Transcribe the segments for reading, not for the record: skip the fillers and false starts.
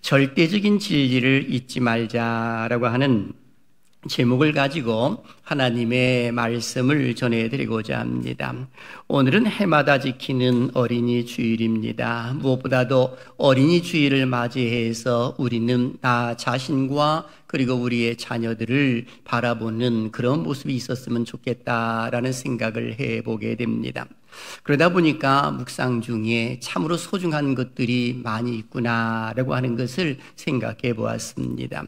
절대적인 진리를 잊지 말자라고 하는 제목을 가지고 하나님의 말씀을 전해드리고자 합니다. 오늘은 해마다 지키는 어린이 주일입니다. 무엇보다도 어린이 주일을 맞이해서 우리는 나 자신과 그리고 우리의 자녀들을 바라보는 그런 모습이 있었으면 좋겠다라는 생각을 해보게 됩니다. 그러다 보니까 묵상 중에 참으로 소중한 것들이 많이 있구나라고 하는 것을 생각해 보았습니다.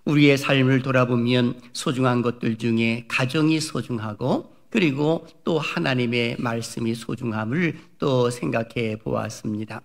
우리의 삶을 돌아보면 소중한 것들 중에 가정이 소중하고 그리고 또 하나님의 말씀이 소중함을 또 생각해 보았습니다.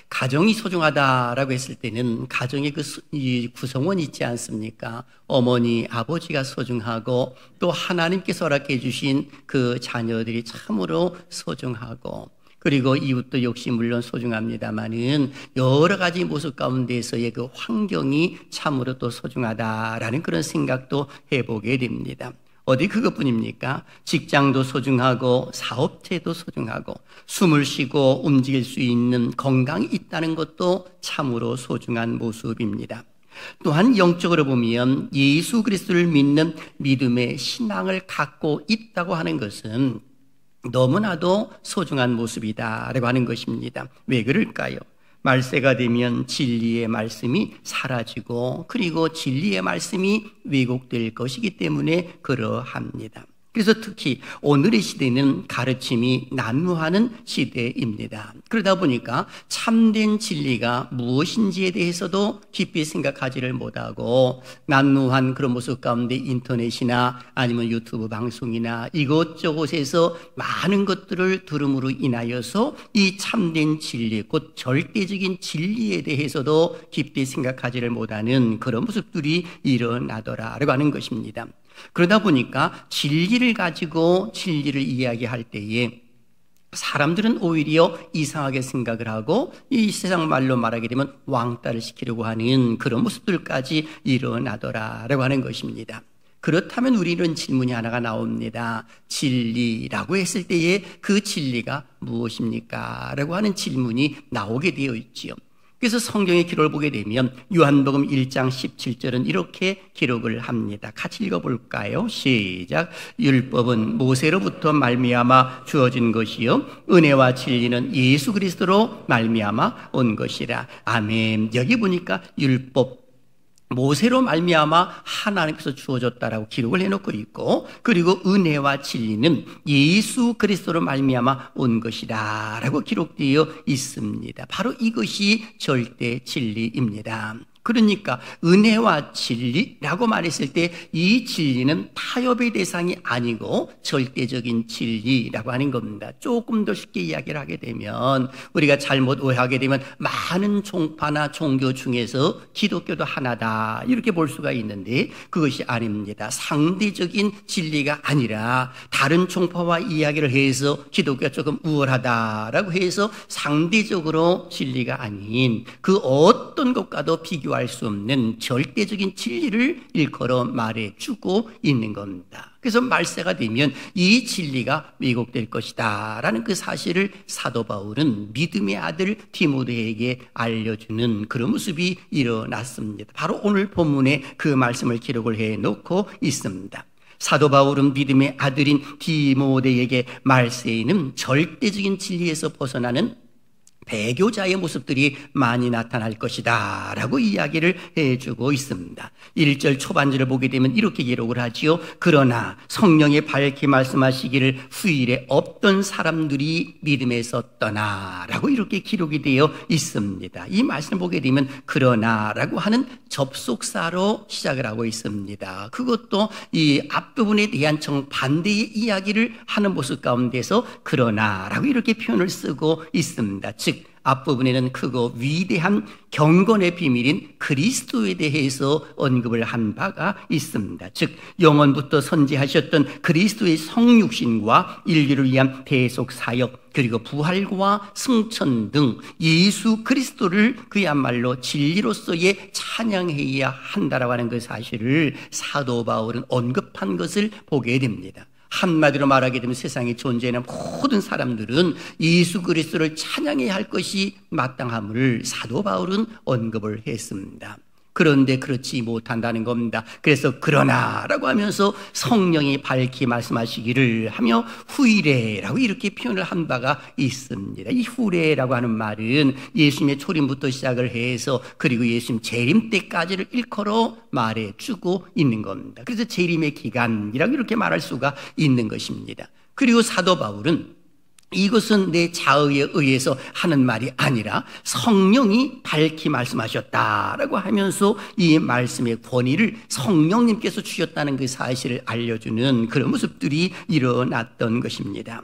가정이 소중하다라고 했을 때는 가정의 이 구성원이 있지 않습니까? 어머니, 아버지가 소중하고 또 하나님께서 허락해 주신 그 자녀들이 참으로 소중하고 그리고 이웃도 역시 물론 소중합니다만은 여러 가지 모습 가운데에서의 그 환경이 참으로 또 소중하다라는 그런 생각도 해보게 됩니다. 어디 그것뿐입니까? 직장도 소중하고 사업체도 소중하고 숨을 쉬고 움직일 수 있는 건강이 있다는 것도 참으로 소중한 모습입니다. 또한 영적으로 보면 예수 그리스도를 믿는 믿음의 신앙을 갖고 있다고 하는 것은 너무나도 소중한 모습이다라고 하는 것입니다. 왜 그럴까요? 말세가 되면 진리의 말씀이 사라지고 그리고 진리의 말씀이 왜곡될 것이기 때문에 그러합니다. 그래서 특히 오늘의 시대는 가르침이 난무하는 시대입니다. 그러다 보니까 참된 진리가 무엇인지에 대해서도 깊이 생각하지를 못하고 난무한 그런 모습 가운데 인터넷이나 아니면 유튜브 방송이나 이것저것에서 많은 것들을 들음으로 인하여서 이 참된 진리, 곧 절대적인 진리에 대해서도 깊이 생각하지를 못하는 그런 모습들이 일어나더라라고 하는 것입니다. 그러다 보니까 진리를 가지고 진리를 이야기할 때에 사람들은 오히려 이상하게 생각을 하고 이 세상 말로 말하게 되면 왕따를 시키려고 하는 그런 모습들까지 일어나더라라고 하는 것입니다. 그렇다면 우리는 질문이 하나가 나옵니다. 진리라고 했을 때에 그 진리가 무엇입니까? 라고 하는 질문이 나오게 되어 있지요. 그래서 성경의 기록을 보게 되면 요한복음 1장 17절은 이렇게 기록을 합니다. 같이 읽어볼까요? 시작. 율법은 모세로부터 말미암아 주어진 것이요 은혜와 진리는 예수 그리스도로 말미암아 온 것이라. 아멘. 여기 보니까 율법 모세로 말미암아 하나님께서 주어졌다라고 기록을 해놓고 있고 그리고 은혜와 진리는 예수 그리스도로 말미암아 온 것이다 라고 기록되어 있습니다. 바로 이것이 절대 진리입니다. 그러니까 은혜와 진리라고 말했을 때 이 진리는 타협의 대상이 아니고 절대적인 진리라고 하는 겁니다. 조금 더 쉽게 이야기를 하게 되면 우리가 잘못 오해하게 되면 많은 종파나 종교 중에서 기독교도 하나다 이렇게 볼 수가 있는데 그것이 아닙니다. 상대적인 진리가 아니라 다른 종파와 이야기를 해서 기독교가 조금 우월하다라고 해서 상대적으로 진리가 아닌 그 어떤 것과도 비교할 수 없는 절대적인 진리를 일컬어 말해주고 있는 겁니다. 그래서 말세가 되면 이 진리가 왜곡될 것이다 라는 그 사실을 사도 바울은 믿음의 아들 디모데에게 알려주는 그런 모습이 일어났습니다. 바로 오늘 본문에 그 말씀을 기록을 해놓고 있습니다. 사도 바울은 믿음의 아들인 디모데에게 말세에는 절대적인 진리에서 벗어나는 배교자의 모습들이 많이 나타날 것이다 라고 이야기를 해주고 있습니다. 1절 초반절을 보게 되면 이렇게 기록을 하지요. 그러나 성령이 밝히 말씀하시기를 후일에 없던 사람들이 믿음에서 떠나 라고 이렇게 기록이 되어 있습니다. 이 말씀을 보게 되면 그러나 라고 하는 접속사로 시작을 하고 있습니다. 그것도 이 앞부분에 대한 정반대의 이야기를 하는 모습 가운데서 그러나 라고 이렇게 표현을 쓰고 있습니다. 즉 앞부분에는 크고 위대한 경건의 비밀인 그리스도에 대해서 언급을 한 바가 있습니다. 즉 영원부터 선지하셨던 그리스도의 성육신과 인류를 위한 대속 사역 그리고 부활과 승천 등 예수 그리스도를 그야말로 진리로서의 찬양해야 한다라고 하는 그 사실을 사도 바울은 언급한 것을 보게 됩니다. 한마디로 말하게 되면 세상에 존재하는 모든 사람들은 예수 그리스도를 찬양해야 할 것이 마땅함을 사도 바울은 언급을 했습니다. 그런데 그렇지 못한다는 겁니다. 그래서 그러나라고 하면서 성령이 밝히 말씀하시기를 하며 후이레라고 이렇게 표현을 한 바가 있습니다. 이 후레라고 하는 말은 예수님의 초림부터 시작을 해서 그리고 예수님 재림 때까지를 일컬어 말해주고 있는 겁니다. 그래서 재림의 기간이라고 이렇게 말할 수가 있는 것입니다. 그리고 사도 바울은 이것은 내 자의에 의해서 하는 말이 아니라 성령이 밝히 말씀하셨다라고 하면서 이 말씀의 권위를 성령님께서 주셨다는 그 사실을 알려주는 그런 모습들이 일어났던 것입니다.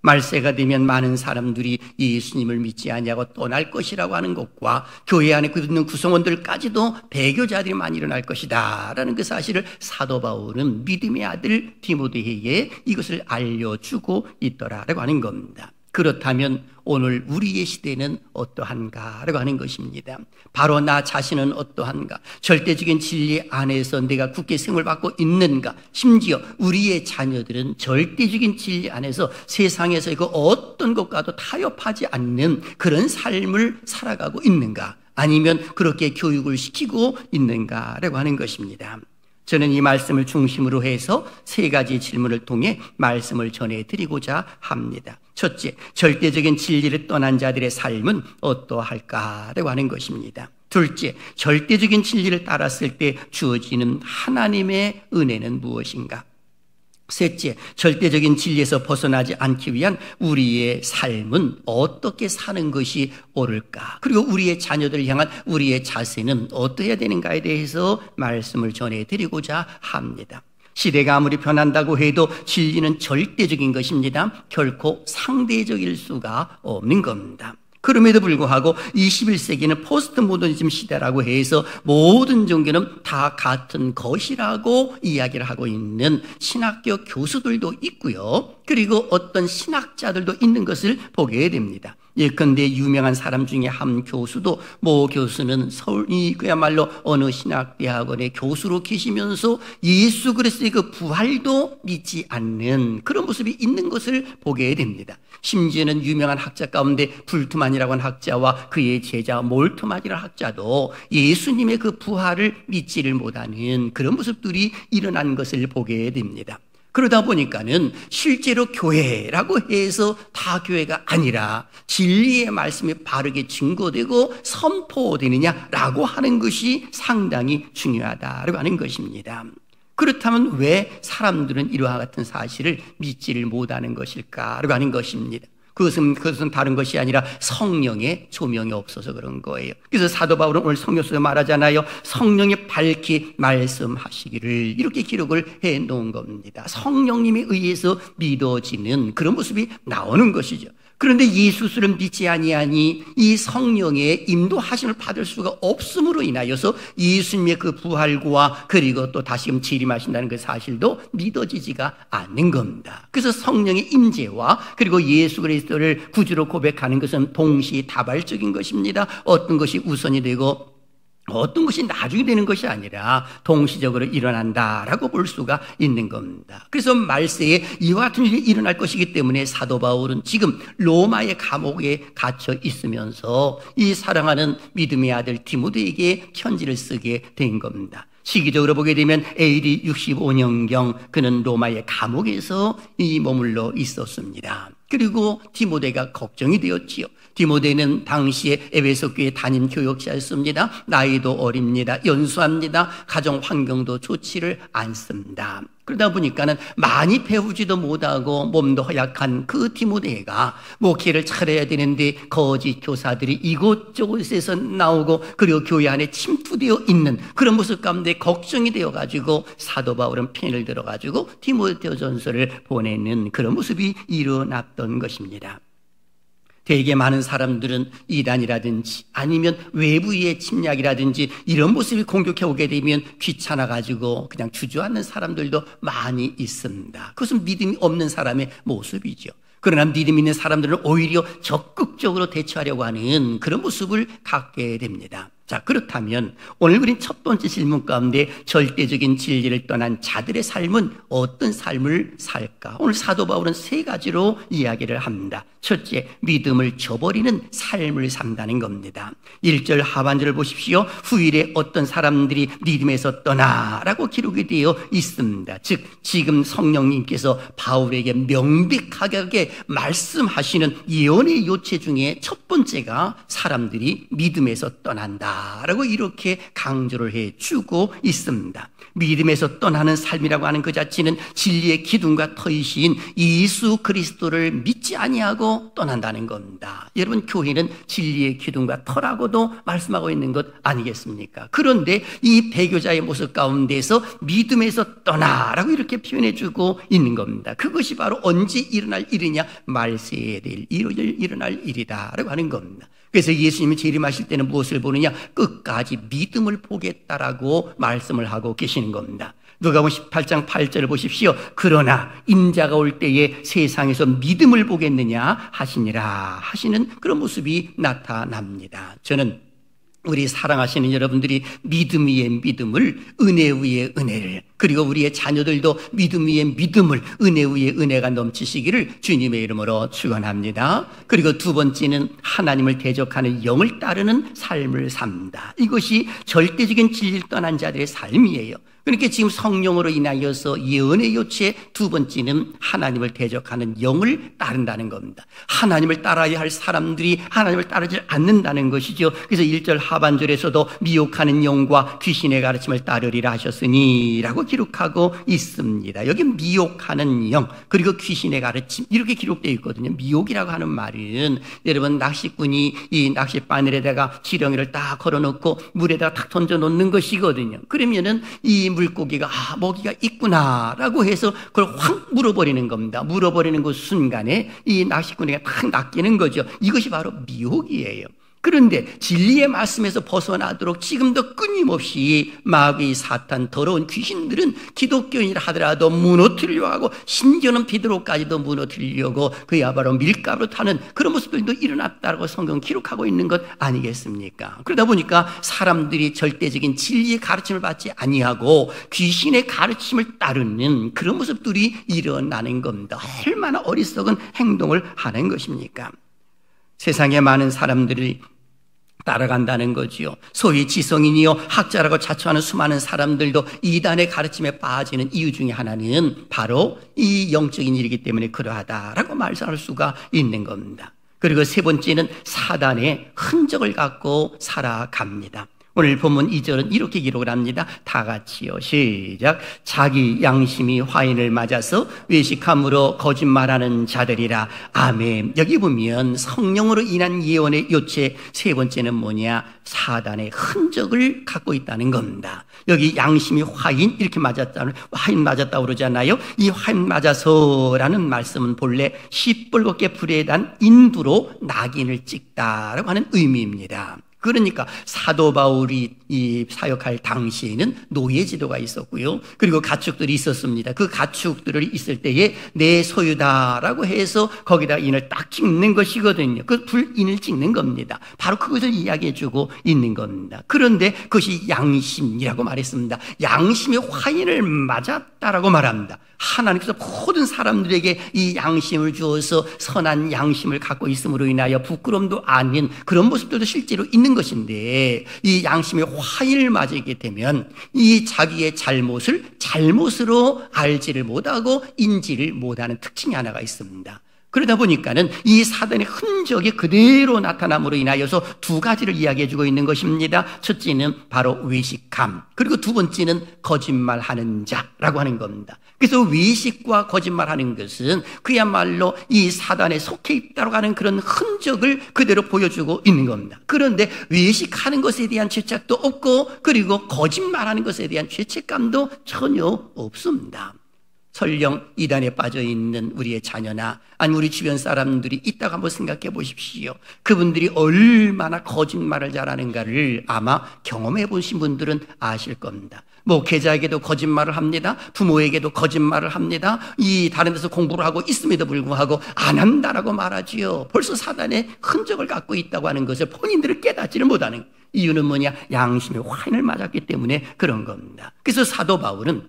말세가 되면 많은 사람들이 예수님을 믿지 아니하고 떠날 것이라고 하는 것과 교회 안에 있는 구성원들까지도 배교자들이 많이 일어날 것이다 라는 그 사실을 사도 바울은 믿음의 아들 디모데에게 이것을 알려주고 있더라라고 하는 겁니다. 그렇다면 오늘 우리의 시대는 어떠한가라고 하는 것입니다. 바로 나 자신은 어떠한가? 절대적인 진리 안에서 내가 굳게 생활받고 있는가? 심지어 우리의 자녀들은 절대적인 진리 안에서 세상에서 그 어떤 것과도 타협하지 않는 그런 삶을 살아가고 있는가? 아니면 그렇게 교육을 시키고 있는가라고 하는 것입니다. 저는 이 말씀을 중심으로 해서 세 가지 질문을 통해 말씀을 전해드리고자 합니다. 첫째, 절대적인 진리를 떠난 자들의 삶은 어떠할까라고 하는 것입니다. 둘째, 절대적인 진리를 따랐을 때 주어지는 하나님의 은혜는 무엇인가? 셋째, 절대적인 진리에서 벗어나지 않기 위한 우리의 삶은 어떻게 사는 것이 옳을까? 그리고 우리의 자녀들을 향한 우리의 자세는 어떠해야 되는가에 대해서 말씀을 전해드리고자 합니다. 시대가 아무리 변한다고 해도 진리는 절대적인 것입니다. 결코 상대적일 수가 없는 겁니다. 그럼에도 불구하고 21세기는 포스트 모더니즘 시대라고 해서 모든 종교는 다 같은 것이라고 이야기를 하고 있는 신학교 교수들도 있고요. 그리고 어떤 신학자들도 있는 것을 보게 됩니다. 예컨대 유명한 사람 중에 한 교수도 모 교수는 서울이 그야말로 어느 신학대학원의 교수로 계시면서 예수 그리스도의 그 부활도 믿지 않는 그런 모습이 있는 것을 보게 됩니다. 심지어는 유명한 학자 가운데 불트만이라고 하는 학자와 그의 제자 몰트만이라는 학자도 예수님의 그 부활을 믿지를 못하는 그런 모습들이 일어난 것을 보게 됩니다. 그러다 보니까는 실제로 교회라고 해서 다 교회가 아니라 진리의 말씀이 바르게 증거되고 선포되느냐라고 하는 것이 상당히 중요하다고 하는 것입니다. 그렇다면 왜 사람들은 이러한 같은 사실을 믿지를 못하는 것일까라고 하는 것입니다. 그것은 다른 것이 아니라 성령의 조명이 없어서 그런 거예요. 그래서 사도 바울은 오늘 성경에서 말하잖아요. 성령이 밝히 말씀하시기를 이렇게 기록을 해 놓은 겁니다. 성령님에 의해서 믿어지는 그런 모습이 나오는 것이죠. 그런데 예수를 믿지 아니하니 이 성령의 인도하심을 받을 수가 없음으로 인하여서 예수님의 그 부활과 그리고 또 다시금 재림하신다는 그 사실도 믿어지지가 않는 겁니다. 그래서 성령의 임재와 그리고 예수 그리스도를 구주로 고백하는 것은 동시다발적인 것입니다. 어떤 것이 우선이 되고 어떤 것이 나중에 되는 것이 아니라 동시적으로 일어난다라고 볼 수가 있는 겁니다. 그래서 말세에 이와 같은 일이 일어날 것이기 때문에 사도 바울은 지금 로마의 감옥에 갇혀 있으면서 이 사랑하는 믿음의 아들 디모데에게 편지를 쓰게 된 겁니다. 시기적으로 보게 되면 AD 65년경 그는 로마의 감옥에서 머물러 있었습니다. 그리고 디모데가 걱정이 되었지요. 디모데는 당시에 에베소 교회 담임 교역자였습니다. 나이도 어립니다. 연수합니다. 가정 환경도 좋지를 않습니다. 그러다 보니까는 많이 배우지도 못하고 몸도 허약한 그 디모데가 목회를 차려야 되는데 거짓 교사들이 이곳저곳에서 나오고 그리고 교회 안에 침투되어 있는 그런 모습 가운데 걱정이 되어가지고 사도 바울은 펜을 들어가지고 디모데전서를 보내는 그런 모습이 일어났던 것입니다. 되게 많은 사람들은 이단이라든지 아니면 외부의 침략이라든지 이런 모습이 공격해 오게 되면 귀찮아가지고 그냥 주저앉는 사람들도 많이 있습니다. 그것은 믿음이 없는 사람의 모습이죠. 그러나 믿음 있는 사람들은 오히려 적극적으로 대처하려고 하는 그런 모습을 갖게 됩니다. 자, 그렇다면 오늘 우린 첫 번째 질문 가운데 절대적인 진리를 떠난 자들의 삶은 어떤 삶을 살까? 오늘 사도 바울은 세 가지로 이야기를 합니다. 첫째, 믿음을 저버리는 삶을 산다는 겁니다. 1절 하반절을 보십시오. 후일에 어떤 사람들이 믿음에서 떠나라고 기록이 되어 있습니다. 즉 지금 성령님께서 바울에게 명백하게 말씀하시는 예언의 요체 중에 첫 번째가 사람들이 믿음에서 떠난다 라고 이렇게 강조를 해주고 있습니다. 믿음에서 떠나는 삶이라고 하는 그 자체는 진리의 기둥과 터이신 예수 그리스도를 믿지 아니하고 떠난다는 겁니다. 여러분, 교회는 진리의 기둥과 터라고도 말씀하고 있는 것 아니겠습니까? 그런데 이 배교자의 모습 가운데서 믿음에서 떠나라고 이렇게 표현해주고 있는 겁니다. 그것이 바로 언제 일어날 일이냐? 말세에 대일 일어날 일이다 라고 하는 겁니다. 그래서 예수님이 재림하실 때는 무엇을 보느냐? 끝까지 믿음을 보겠다라고 말씀을 하고 계시는 겁니다. 누가복음 18장 8절을 보십시오. 그러나 인자가 올 때에 세상에서 믿음을 보겠느냐 하시니라 하시는 그런 모습이 나타납니다. 저는 우리 사랑하시는 여러분들이 믿음 위에 믿음을, 은혜 위에 은혜를, 그리고 우리의 자녀들도 믿음 위에 믿음을, 은혜 위에 은혜가 넘치시기를 주님의 이름으로 축원합니다. 그리고 두 번째는 하나님을 대적하는 영을 따르는 삶을 삽니다. 이것이 절대적인 진리를 떠난 자들의 삶이에요. 그러니까 지금 성령으로 인하여서 예언의 요체 두 번째는 하나님을 대적하는 영을 따른다는 겁니다. 하나님을 따라야 할 사람들이 하나님을 따르지 않는다는 것이죠. 그래서 1절 하반절에서도 미혹하는 영과 귀신의 가르침을 따르리라 하셨으니 라고 기록하고 있습니다. 여기 미혹하는 영 그리고 귀신의 가르침 이렇게 기록되어 있거든요. 미혹이라고 하는 말은 여러분, 낚시꾼이 이 낚싯바늘에다가 지렁이를 딱 걸어놓고 물에다가 탁 던져놓는 것이거든요. 그러면은 이 물고기가 먹이가 있구나라고 해서 그걸 확 물어버리는 겁니다. 물어버리는 그 순간에 이 낚시꾼에게 탁 낚이는 거죠. 이것이 바로 미혹이에요. 그런데 진리의 말씀에서 벗어나도록 지금도 끊임없이 마귀, 사탄, 더러운 귀신들은 기독교인이라 하더라도 무너뜨리려고 하고 심지어는 베드로까지도 무너뜨리려고 그야말로 밀가루 타는 그런 모습들도 일어났다고 성경 기록하고 있는 것 아니겠습니까? 그러다 보니까 사람들이 절대적인 진리의 가르침을 받지 아니하고 귀신의 가르침을 따르는 그런 모습들이 일어나는 겁니다. 얼마나 어리석은 행동을 하는 것입니까? 세상에 많은 사람들이 따라간다는 거지요. 소위 지성인이요 학자라고 자처하는 수많은 사람들도 이단의 가르침에 빠지는 이유 중에 하나는 바로 이 영적인 일이기 때문에 그러하다라고 말씀할 수가 있는 겁니다. 그리고 세 번째는 사단의 흔적을 갖고 살아갑니다. 오늘 본문 2절은 이렇게 기록을 합니다. 다 같이요. 시작. 자기 양심이 화인을 맞아서 외식함으로 거짓말하는 자들이라. 아멘. 여기 보면 성령으로 인한 예언의 요체 세 번째는 뭐냐? 사단의 흔적을 갖고 있다는 겁니다. 여기 양심이 화인 이렇게 화인 맞았다고 그러잖아요. 이 화인 맞아서라는 말씀은 본래 시뻘겋게 불에 단 인두로 낙인을 찍다라고 하는 의미입니다. 그러니까 사도 바울이 이 사역할 당시에는 노예 지도가 있었고요. 그리고 가축들이 있었습니다. 그 가축들이 있을 때에 내 소유다라고 해서 거기다 인을 딱 찍는 것이거든요. 그 불인을 찍는 겁니다. 바로 그것을 이야기해주고 있는 겁니다. 그런데 그것이 양심이라고 말했습니다. 양심의 화인을 맞았다라고 말합니다. 하나님께서 모든 사람들에게 이 양심을 주어서 선한 양심을 갖고 있음으로 인하여 부끄럼도 아닌 그런 모습들도 실제로 있는 것인데, 이 양심의 화인을 맞게 되면 이 자기의 잘못을 잘못으로 알지를 못하고 인지를 못하는 특징이 하나가 있습니다. 그러다 보니까는 이 사단의 흔적이 그대로 나타남으로 인하여서 두 가지를 이야기해주고 있는 것입니다. 첫째는 바로 외식함, 그리고 두 번째는 거짓말하는 자라고 하는 겁니다. 그래서 외식과 거짓말하는 것은 그야말로 이 사단에 속해 있다고 하는 그런 흔적을 그대로 보여주고 있는 겁니다. 그런데 외식하는 것에 대한 죄책도 없고, 그리고 거짓말하는 것에 대한 죄책감도 전혀 없습니다. 설령 이단에 빠져있는 우리의 자녀나 아니면 우리 주변 사람들이 있다고 한번 생각해 보십시오. 그분들이 얼마나 거짓말을 잘하는가를 아마 경험해 보신 분들은 아실 겁니다. 목회자에게도 거짓말을 합니다. 부모에게도 거짓말을 합니다. 이 다른 데서 공부를 하고 있음에도 불구하고 안 한다라고 말하지요. 벌써 사단의 흔적을 갖고 있다고 하는 것을 본인들을 깨닫지를 못하는, 이유는 뭐냐? 양심의 화인을 맞았기 때문에 그런 겁니다. 그래서 사도 바울은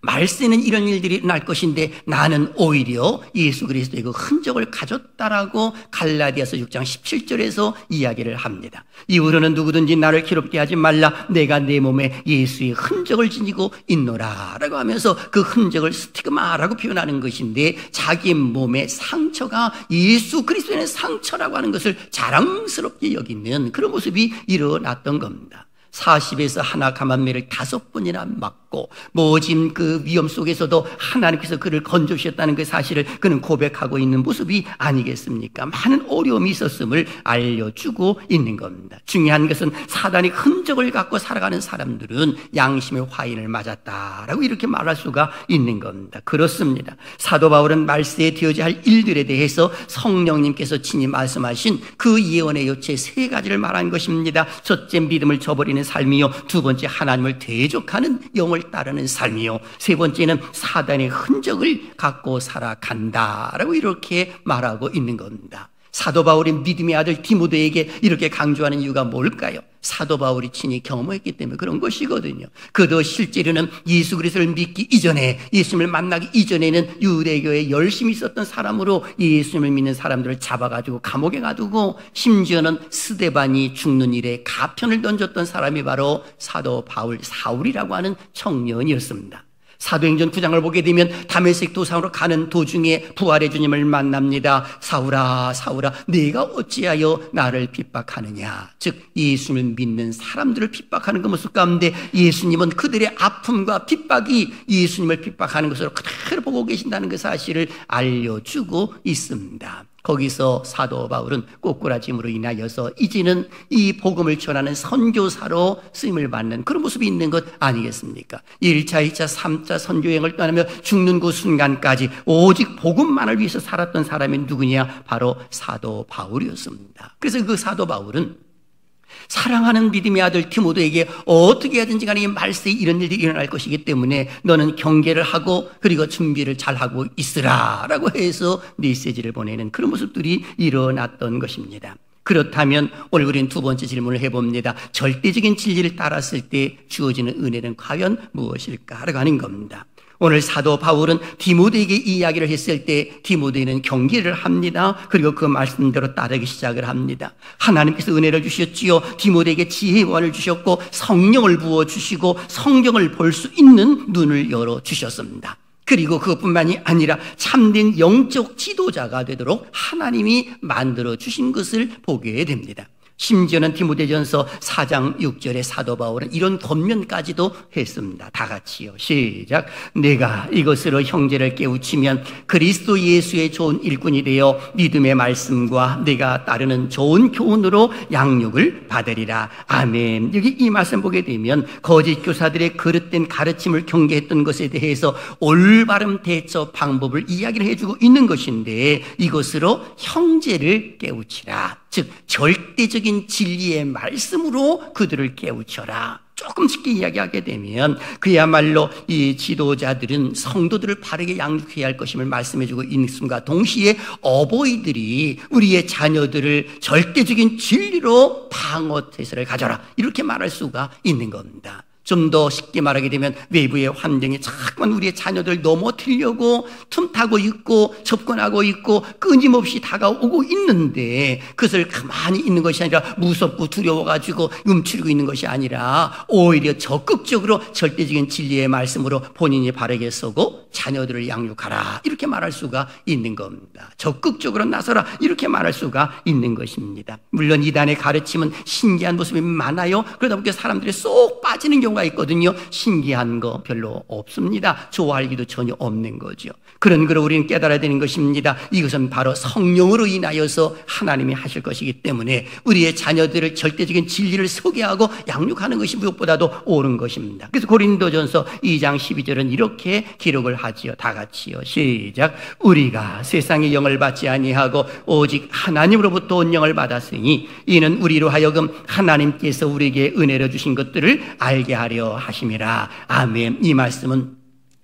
말세는 이런 일들이 날 것인데 나는 오히려 예수 그리스도의 그 흔적을 가졌다라고 갈라디아서 6장 17절에서 이야기를 합니다. 이후로는 누구든지 나를 괴롭게 하지 말라. 내가 내 몸에 예수의 흔적을 지니고 있노라 라고 하면서 그 흔적을 스티그마라고 표현하는 것인데, 자기 몸의 상처가 예수 그리스도의 상처라고 하는 것을 자랑스럽게 여기는 그런 모습이 일어났던 겁니다. 40에서 하나 감한매를 5번이나 맞고 모진 그 위험 속에서도 하나님께서 그를 건져주셨다는 그 사실을 그는 고백하고 있는 모습이 아니겠습니까? 많은 어려움이 있었음을 알려주고 있는 겁니다. 중요한 것은 사단이 흔적을 갖고 살아가는 사람들은 양심의 화인을 맞았다라고 이렇게 말할 수가 있는 겁니다. 그렇습니다. 사도 바울은 말세에 되어져야 할 일들에 대해서 성령님께서 친히 말씀하신 그 예언의 요체 3가지를 말한 것입니다. 첫째, 믿음을 저버리는 삶이요. 두 번째, 하나님을 대적하는 영을 따르는 삶이요. 세 번째는 사단의 흔적을 갖고 살아간다라고 이렇게 말하고 있는 겁니다. 사도 바울이 믿음의 아들 디모데에게 이렇게 강조하는 이유가 뭘까요? 사도 바울이 친히 경험했기 때문에 그런 것이거든요. 그도 실제로는 예수 그리스도를 믿기 이전에, 예수님을 만나기 이전에는 유대교에 열심히 있었던 사람으로 예수님을 믿는 사람들을 잡아가지고 감옥에 가두고 심지어는 스데반이 죽는 일에 가편을 던졌던 사람이 바로 사도 바울, 사울이라고 하는 청년이었습니다. 사도행전 9장을 보게 되면 다메섹 도상으로 가는 도중에 부활의 주님을 만납니다. 사울아 사울아 네가 어찌하여 나를 핍박하느냐. 즉 예수님을 믿는 사람들을 핍박하는 그 모습 가운데 예수님은 그들의 아픔과 핍박이 예수님을 핍박하는 것으로 그대로 보고 계신다는 그 사실을 알려주고 있습니다. 거기서 사도 바울은 꼬꾸라짐으로 인하여서 이제는 이 복음을 전하는 선교사로 쓰임을 받는 그런 모습이 있는 것 아니겠습니까? 1차, 2차, 3차 선교여행을 떠나며 죽는 그 순간까지 오직 복음만을 위해서 살았던 사람이 누구냐? 바로 사도 바울이었습니다. 그래서 그 사도 바울은 사랑하는 믿음의 아들 디모데에게 어떻게 하든지 간에 이 말세에 이런 일이 일어날 것이기 때문에 너는 경계를 하고 그리고 준비를 잘하고 있으라 라고 해서 메시지를 보내는 그런 모습들이 일어났던 것입니다. 그렇다면 오늘 우리는 두 번째 질문을 해봅니다. 절대적인 진리를 따랐을 때 주어지는 은혜는 과연 무엇일까라고 하는 겁니다. 오늘 사도 바울은 디모데에게 이 이야기를 했을 때 디모데는 경계를 합니다. 그리고 그 말씀대로 따르기 시작을 합니다. 하나님께서 은혜를 주셨지요. 디모데에게 지혜의 원을 주셨고 성령을 부어주시고 성경을 볼 수 있는 눈을 열어주셨습니다. 그리고 그것뿐만이 아니라 참된 영적 지도자가 되도록 하나님이 만들어주신 것을 보게 됩니다. 심지어는 디모데전서 4장 6절에 사도 바울은 이런 권면까지도 했습니다. 다 같이요. 시작. 내가 이것으로 형제를 깨우치면 그리스도 예수의 좋은 일꾼이 되어 믿음의 말씀과 내가 따르는 좋은 교훈으로 양육을 받으리라. 아멘. 여기 이 말씀 보게 되면 거짓 교사들의 그릇된 가르침을 경계했던 것에 대해서 올바른 대처 방법을 이야기를 해주고 있는 것인데, 이것으로 형제를 깨우치라. 즉 절대적인 진리의 말씀으로 그들을 깨우쳐라. 조금 쉽게 이야기하게 되면 그야말로 이 지도자들은 성도들을 바르게 양육해야 할 것임을 말씀해주고 있음과 동시에 어버이들이 우리의 자녀들을 절대적인 진리로 방어 태세를 가져라, 이렇게 말할 수가 있는 겁니다. 좀 더 쉽게 말하게 되면 외부의 환경이 자꾸만 우리의 자녀들 넘어뜨리려고 틈타고 있고 접근하고 있고 끊임없이 다가오고 있는데, 그것을 가만히 있는 것이 아니라 무섭고 두려워가지고 움츠리고 있는 것이 아니라 오히려 적극적으로 절대적인 진리의 말씀으로 본인이 바르게 서고 자녀들을 양육하라, 이렇게 말할 수가 있는 겁니다. 적극적으로 나서라, 이렇게 말할 수가 있는 것입니다. 물론 이단의 가르침은 신기한 모습이 많아요. 그러다 보니까 사람들이 쏙 빠지는 경우가 있거든요. 신기한 거 별로 없습니다. 좋아할 일도 전혀 없는 거죠. 그런 걸 우리는 깨달아야 되는 것입니다. 이것은 바로 성령으로 인하여서 하나님이 하실 것이기 때문에 우리의 자녀들을 절대적인 진리를 소개하고 양육하는 것이 무엇보다도 옳은 것입니다. 그래서 고린도전서 2장 12절은 이렇게 기록을 하지요. 다 같이요. 시작. 우리가 세상의 영을 받지 아니하고 오직 하나님으로부터 온 영을 받았으니 이는 우리로 하여금 하나님께서 우리에게 은혜로 주신 것들을 알게 하려 하심이라. 아멘. 이 말씀은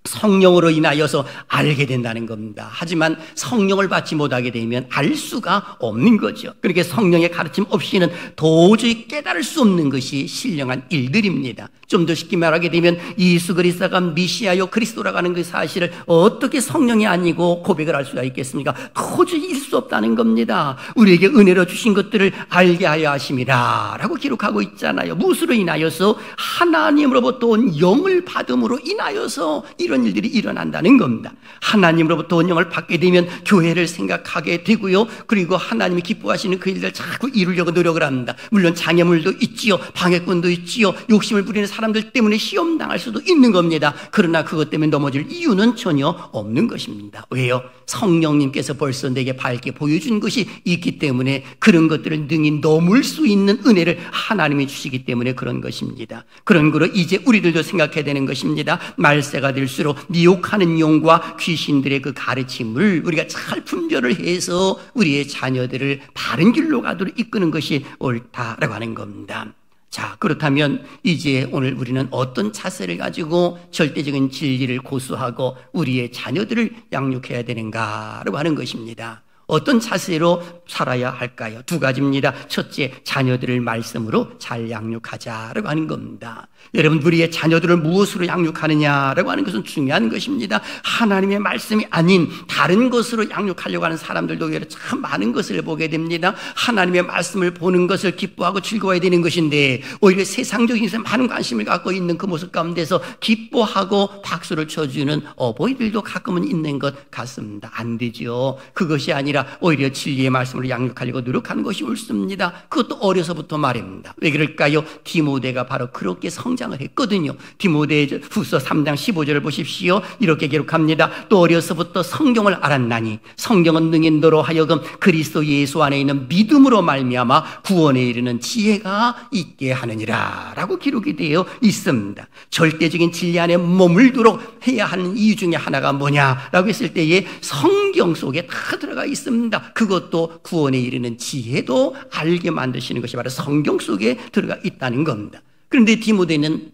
성령으로 인하여서 알게 된다는 겁니다. 하지만 성령을 받지 못하게 되면 알 수가 없는 거죠. 그렇게 성령의 가르침 없이는 도저히 깨달을 수 없는 것이 신령한 일들입니다. 좀 더 쉽게 말하게 되면 예수 그리스도가 미시아요 그리스도라고 하는 그 사실을 어떻게 성령이 아니고 고백을 할 수가 있겠습니까? 도저히 일 수 없다는 겁니다. 우리에게 은혜로 주신 것들을 알게 하여 하심이라 라고 기록하고 있잖아요. 무엇으로 인하여서? 하나님으로부터 온 영을 받음으로 인하여서 이런 일들이 일어난다는 겁니다. 하나님으로부터 온 영을 받게 되면 교회를 생각하게 되고요, 그리고 하나님이 기뻐하시는 그 일들을 자꾸 이루려고 노력을 합니다. 물론 장애물도 있지요, 방해꾼도 있지요, 욕심을 부리는 사람들 때문에 시험 당할 수도 있는 겁니다. 그러나 그것 때문에 넘어질 이유는 전혀 없는 것입니다. 왜요? 성령님께서 벌써 내게 밝게 보여준 것이 있기 때문에, 그런 것들을 능히 넘을 수 있는 은혜를 하나님이 주시기 때문에 그런 것입니다. 그런 거로 이제 우리들도 생각해야 되는 것입니다. 말세가 될수록 미혹하는 영과 귀신들의 그 가르침을 우리가 잘 분별을 해서 우리의 자녀들을 바른 길로 가도록 이끄는 것이 옳다라고 하는 겁니다. 자, 그렇다면 이제 오늘 우리는 어떤 자세를 가지고 절대적인 진리를 고수하고 우리의 자녀들을 양육해야 되는가라고 하는 것입니다. 어떤 자세로 살아야 할까요? 두 가지입니다. 첫째, 자녀들을 말씀으로 잘 양육하자라고 하는 겁니다. 여러분, 우리의 자녀들을 무엇으로 양육하느냐라고 하는 것은 중요한 것입니다. 하나님의 말씀이 아닌 다른 것으로 양육하려고 하는 사람들도 참 많은 것을 보게 됩니다. 하나님의 말씀을 보는 것을 기뻐하고 즐거워야 되는 것인데, 오히려 세상적인 것에 많은 관심을 갖고 있는 그 모습 가운데서 기뻐하고 박수를 쳐주는 어버이들도 가끔은 있는 것 같습니다. 안 되죠. 그것이 아니라 오히려 진리의 말씀으로 양육하려고 노력하는 것이 옳습니다. 그것도 어려서부터 말입니다. 왜 그럴까요? 디모데가 바로 그렇게 성장을 했거든요. 디모데 후서 3장 15절을 보십시오. 이렇게 기록합니다. 또 어려서부터 성경을 알았나니 성경은 능히 너로 하여금 그리스도 예수 안에 있는 믿음으로 말미암아 구원에 이르는 지혜가 있게 하느니라 라고 기록이 되어 있습니다. 절대적인 진리 안에 머물도록 해야 하는 이유 중에 하나가 뭐냐라고 했을 때에 성경 속에 다 들어가 있습니다. 그것도 구원에 이르는 지혜도 알게 만드시는 것이 바로 성경 속에 들어가 있다는 겁니다. 그런데 디모데는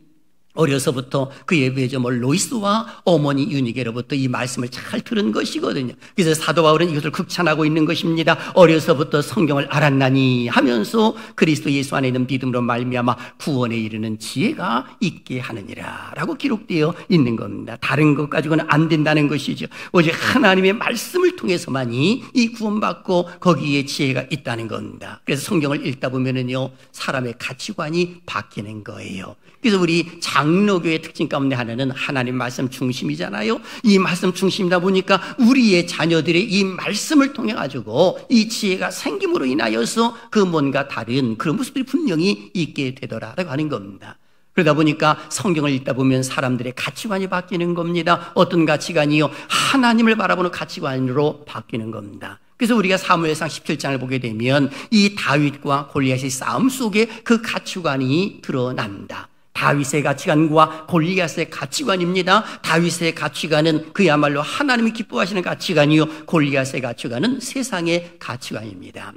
어려서부터 그의 외조모 로이스와 어머니 유니게로부터 이 말씀을 잘 들은 것이거든요. 그래서 사도 바울은 이것을 극찬하고 있는 것입니다. 어려서부터 성경을 알았나니 하면서 그리스도 예수 안에 있는 믿음으로 말미암아 구원에 이르는 지혜가 있게 하느니라 라고 기록되어 있는 겁니다. 다른 것 가지고는 안 된다는 것이죠. 오직 하나님의 말씀을 통해서만이 이 구원받고 거기에 지혜가 있다는 겁니다. 그래서 성경을 읽다 보면은요, 사람의 가치관이 바뀌는 거예요. 그래서 우리 장로교의 특징 가운데 하나는 하나님 말씀 중심이잖아요. 이 말씀 중심이다 보니까 우리의 자녀들의 이 말씀을 통해 가지고 이 지혜가 생김으로 인하여서 그 뭔가 다른 그런 모습들이 분명히 있게 되더라라고 하는 겁니다. 그러다 보니까 성경을 읽다 보면 사람들의 가치관이 바뀌는 겁니다. 어떤 가치관이요? 하나님을 바라보는 가치관으로 바뀌는 겁니다. 그래서 우리가 사무엘상 17장을 보게 되면 이 다윗과 골리앗의 싸움 속에 그 가치관이 드러납니다. 다윗의 가치관과 골리앗의 가치관입니다. 다윗의 가치관은 그야말로 하나님이 기뻐하시는 가치관이요, 골리앗의 가치관은 세상의 가치관입니다.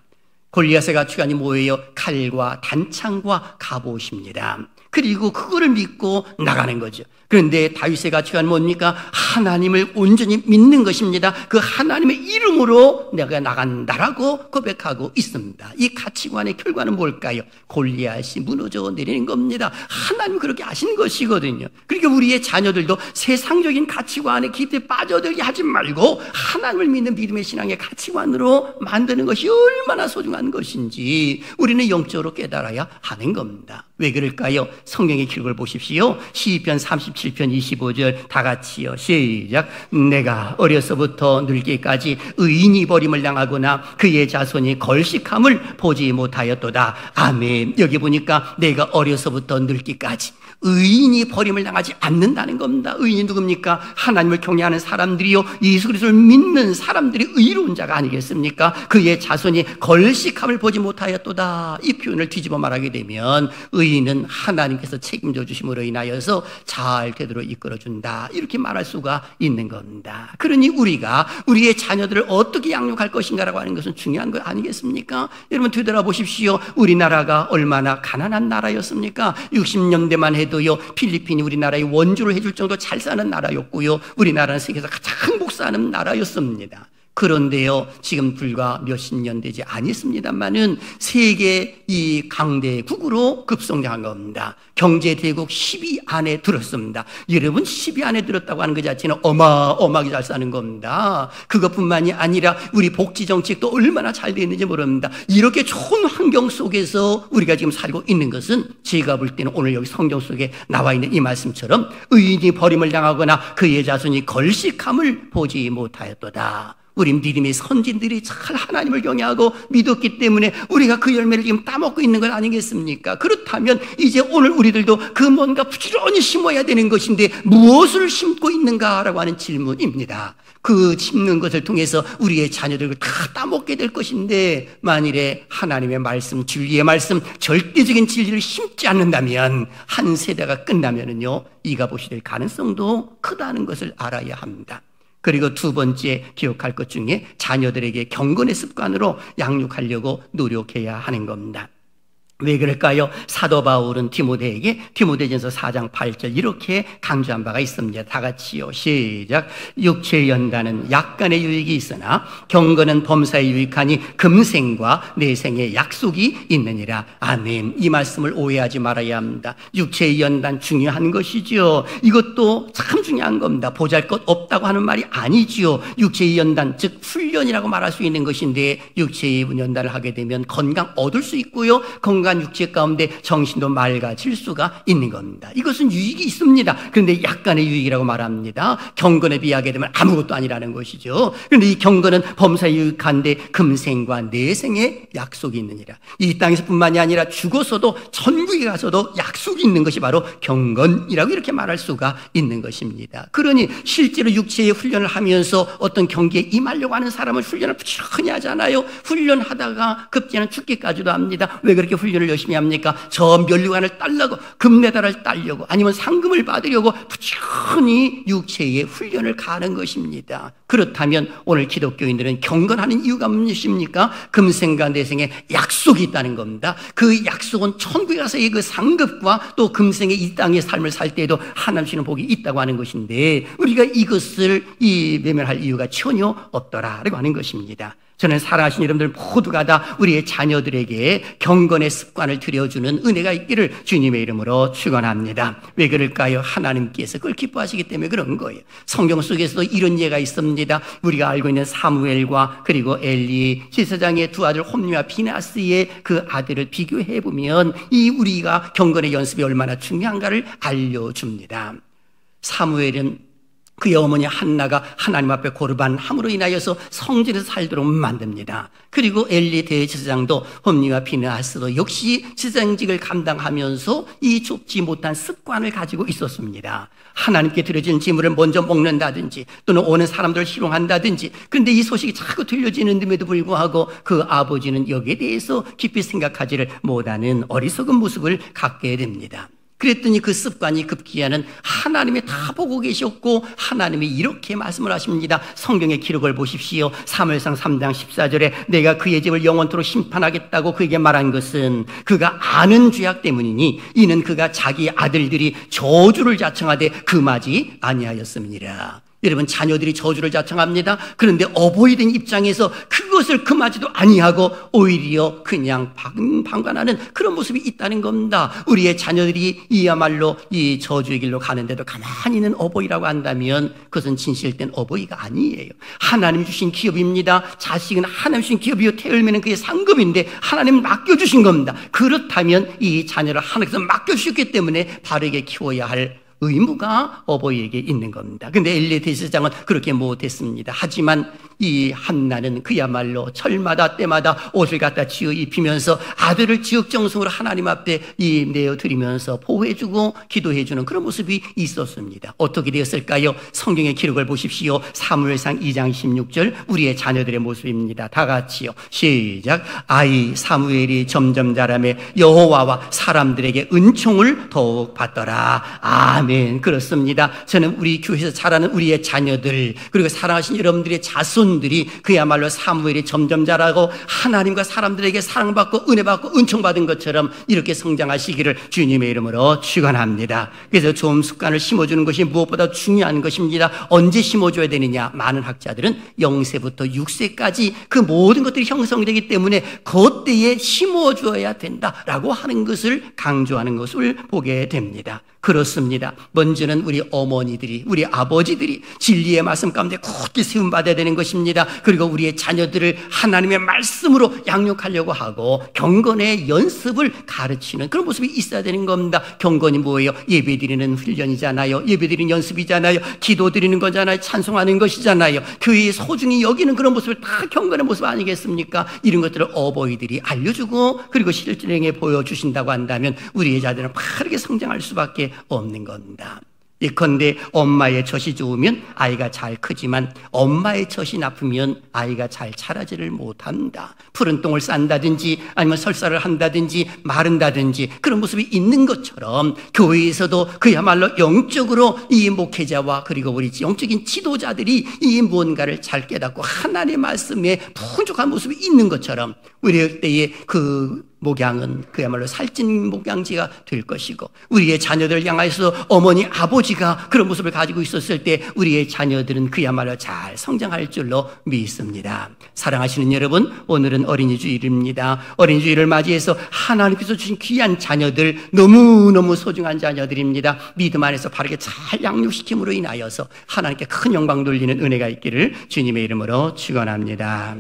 골리앗의 가치관이 뭐예요? 칼과 단창과 갑옷입니다. 그리고 그거를 믿고 나가는 거죠. 그런데 다윗의 가치관은 뭡니까? 하나님을 온전히 믿는 것입니다. 그 하나님의 이름으로 내가 나간다라고 고백하고 있습니다. 이 가치관의 결과는 뭘까요? 골리앗이 무너져 내리는 겁니다. 하나님이 그렇게 하신 것이거든요. 그러니까 우리의 자녀들도 세상적인 가치관에 깊이 빠져들게 하지 말고 하나님을 믿는 믿음의 신앙의 가치관으로 만드는 것이 얼마나 소중한 것인지 우리는 영적으로 깨달아야 하는 겁니다. 왜 그럴까요? 성경의 기록을 보십시오. 시편 37편 25절 다 같이요. 시작. 내가 어려서부터 늙기까지 의인이 버림을 당하거나 그의 자손이 걸식함을 보지 못하였도다. 아멘. 여기 보니까 내가 어려서부터 늙기까지 의인이 버림을 당하지 않는다는 겁니다. 의인이 누굽니까? 하나님을 경외하는 사람들이요, 예수 그리스도를 믿는 사람들이 의로운 자가 아니겠습니까? 그의 자손이 걸식함을 보지 못하였도다. 이 표현을 뒤집어 말하게 되면 의인은 하나님께서 책임져 주심으로 인하여서 잘 되도록 이끌어준다, 이렇게 말할 수가 있는 겁니다. 그러니 우리가 우리의 자녀들을 어떻게 양육할 것인가라고 하는 것은 중요한 거 아니겠습니까? 여러분 되돌아보십시오. 우리나라가 얼마나 가난한 나라였습니까? 60년대만 해도요, 필리핀이 우리나라의 원조를 해줄 정도 잘 사는 나라였고요, 우리나라는 세계에서 가장 복사하는 나라였습니다. 그런데요, 지금 불과 몇십 년 되지 않았습니다만은 세계 이 강대국으로 급성장한 겁니다. 경제대국 10위 안에 들었습니다. 여러분, 10위 안에 들었다고 하는 것 자체는 어마어마하게 잘 사는 겁니다. 그것뿐만이 아니라 우리 복지정책도 얼마나 잘 되어 있는지 모릅니다. 이렇게 좋은 환경 속에서 우리가 지금 살고 있는 것은 제가 볼 때는 오늘 여기 성경 속에 나와 있는 이 말씀처럼 의인이 버림을 당하거나 그의 자손이 걸식함을 보지 못하였도다. 우리 믿음의 선진들이 잘 하나님을 경외하고 믿었기 때문에 우리가 그 열매를 지금 따먹고 있는 것 아니겠습니까? 그렇다면 이제 오늘 우리들도 그 뭔가 부지런히 심어야 되는 것인데 무엇을 심고 있는가라고 하는 질문입니다. 그 심는 것을 통해서 우리의 자녀들을 다 따먹게 될 것인데, 만일에 하나님의 말씀, 진리의 말씀, 절대적인 진리를 심지 않는다면 한 세대가 끝나면은요, 이가 보시 될 가능성도 크다는 것을 알아야 합니다. 그리고 두 번째 기억할 것 중에 자녀들에게 경건의 습관으로 양육하려고 노력해야 하는 겁니다. 왜 그럴까요? 사도 바울은 디모데에게 디모데전서 4장 8절 이렇게 강조한 바가 있습니다. 다 같이요, 시작. 육체의 연단은 약간의 유익이 있으나 경건은 범사에 유익하니 금생과 내생의 약속이 있느니라. 아멘. 이 말씀을 오해하지 말아야 합니다. 육체의 연단 중요한 것이죠. 이것도 참 중요한 겁니다. 보잘것 없다고 하는 말이 아니지요. 육체의 연단, 즉 훈련이라고 말할 수 있는 것인데, 육체의 연단을 하게 되면 건강 얻을 수 있고요, 건강 육체 가운데 정신도 맑아질 수가 있는 겁니다. 이것은 유익이 있습니다. 그런데 약간의 유익이라고 말합니다. 경건에 비하게 되면 아무것도 아니라는 것이죠. 그런데 이 경건은 범사에 유익한데 금생과 내생의 약속이 있느니라. 이 땅에서 뿐만이 아니라 죽어서도 천국에 가서도 약속이 있는 것이 바로 경건이라고 이렇게 말할 수가 있는 것입니다. 그러니 실제로 육체의 훈련을 하면서 어떤 경기에 임하려고 하는 사람은 훈련을 부지런히 하잖아요. 훈련하다가 급제는 죽기까지도 합니다. 왜 그렇게 훈련을 열심히 합니까? 저 면류관을 따려고, 금메달을 따려고, 아니면 상금을 받으려고 부지런히 육체의 훈련을 가는 것입니다. 그렇다면 오늘 기독교인들은 경건하는 이유가 무엇입니까? 금생과 내생의 약속이 있다는 겁니다. 그 약속은 천국에 가서의 그 상급과 또 금생의 이 땅의 삶을 살 때에도 하나님 주시는 복이 있다고 하는 것인데, 우리가 이것을 외면할 이유가 전혀 없더라라고 하는 것입니다. 저는 사랑하신 여러분들 모두가 다 우리의 자녀들에게 경건의 습관을 들여주는 은혜가 있기를 주님의 이름으로 축원합니다. 왜 그럴까요? 하나님께서 그걸 기뻐하시기 때문에 그런 거예요. 성경 속에서도 이런 예가 있습니다. 우리가 알고 있는 사무엘과 그리고 엘리, 제사장의 두 아들 홈리와 비나스의 그 아들을 비교해 보면 이 우리가 경건의 연습이 얼마나 중요한가를 알려줍니다. 사무엘은 그의 어머니 한나가 하나님 앞에 고르반함으로 인하여서 성전에서 살도록 만듭니다. 그리고 엘리 대제사장도 홈리와 비느하스도 역시 제사장직을 감당하면서 이 좁지 못한 습관을 가지고 있었습니다. 하나님께 드려진 제물을 먼저 먹는다든지 또는 오는 사람들을 희롱한다든지. 그런데 이 소식이 자꾸 들려지는데도 불구하고 그 아버지는 여기에 대해서 깊이 생각하지를 못하는 어리석은 모습을 갖게 됩니다. 그랬더니 그 습관이 급기야는 하나님이 다 보고 계셨고, 하나님이 이렇게 말씀을 하십니다. 성경의 기록을 보십시오. 사무엘상 3장 14절에 내가 그의 집을 영원토록 심판하겠다고 그에게 말한 것은 그가 아는 죄악 때문이니 이는 그가 자기 아들들이 저주를 자청하되 금하지 아니하였음이니라. 여러분, 자녀들이 저주를 자청합니다. 그런데 어버이 된 입장에서 그것을 금하지도 아니하고 오히려 그냥 방관하는 그런 모습이 있다는 겁니다. 우리의 자녀들이 이야말로 이 저주의 길로 가는데도 가만히 있는 어버이라고 한다면 그것은 진실된 어버이가 아니에요. 하나님 주신 기업입니다. 자식은 하나님 주신 기업이요, 태울매는 그의 상급인데 하나님 맡겨주신 겁니다. 그렇다면 이 자녀를 하나님께서 맡겨주셨기 때문에 바르게 키워야 할 의무가 어버이에게 있는 겁니다. 그런데 엘리 대제사장은 그렇게 못했습니다. 하지만 이 한나는 그야말로 철마다 때마다 옷을 갖다 지어 입히면서 아들을 지극정성으로 하나님 앞에 내어드리면서 보호해주고 기도해주는 그런 모습이 있었습니다. 어떻게 되었을까요? 성경의 기록을 보십시오. 사무엘상 2장 16절 우리의 자녀들의 모습입니다. 다 같이요. 시작. 아이 사무엘이 점점 자라매 여호와와 사람들에게 은총을 더욱 받더라. 아멘. 그렇습니다. 저는 우리 교회에서 자라는 우리의 자녀들 그리고 사랑하신 여러분들의 자손들이 그야말로 사무엘이 점점 자라고 하나님과 사람들에게 사랑받고 은혜받고 은총받은 것처럼 이렇게 성장하시기를 주님의 이름으로 축원합니다. 그래서 좋은 습관을 심어주는 것이 무엇보다 중요한 것입니다. 언제 심어줘야 되느냐? 많은 학자들은 0세부터 6세까지 그 모든 것들이 형성되기 때문에 그때에 심어줘야 된다라고 하는 것을 강조하는 것을 보게 됩니다. 그렇습니다. 먼저는 우리 어머니들이 우리 아버지들이 진리의 말씀 가운데 굳게 세움받아야 되는 것입니다. 그리고 우리의 자녀들을 하나님의 말씀으로 양육하려고 하고 경건의 연습을 가르치는 그런 모습이 있어야 되는 겁니다. 경건이 뭐예요? 예배드리는 훈련이잖아요. 예배드리는 연습이잖아요. 기도드리는 거잖아요. 찬송하는 것이잖아요. 교회에 소중히 여기는 그런 모습을 다 경건의 모습 아니겠습니까? 이런 것들을 어버이들이 알려주고 그리고 실질행에 보여주신다고 한다면 우리의 자들은 빠르게 성장할 수밖에 없는 겁니다. 예컨대 엄마의 젖이 좋으면 아이가 잘 크지만 엄마의 젖이 나쁘면 아이가 잘 자라지를 못합니다. 푸른 똥을 싼다든지 아니면 설사를 한다든지 마른다든지 그런 모습이 있는 것처럼 교회에서도 그야말로 영적으로 이 목회자와 그리고 우리 영적인 지도자들이 이 무언가를 잘 깨닫고 하나님의 말씀에 풍족한 모습이 있는 것처럼 우리의 때에 그 목양은 그야말로 살찐 목양지가 될 것이고 우리의 자녀들을 향해서 어머니 아버지가 그런 모습을 가지고 있었을 때 우리의 자녀들은 그야말로 잘 성장할 줄로 믿습니다. 사랑하시는 여러분, 오늘은 어린이 주일입니다. 어린이 주일을 맞이해서 하나님께서 주신 귀한 자녀들, 너무너무 소중한 자녀들입니다. 믿음 안에서 바르게 잘 양육시킴으로 인하여서 하나님께 큰 영광 돌리는 은혜가 있기를 주님의 이름으로 축원합니다.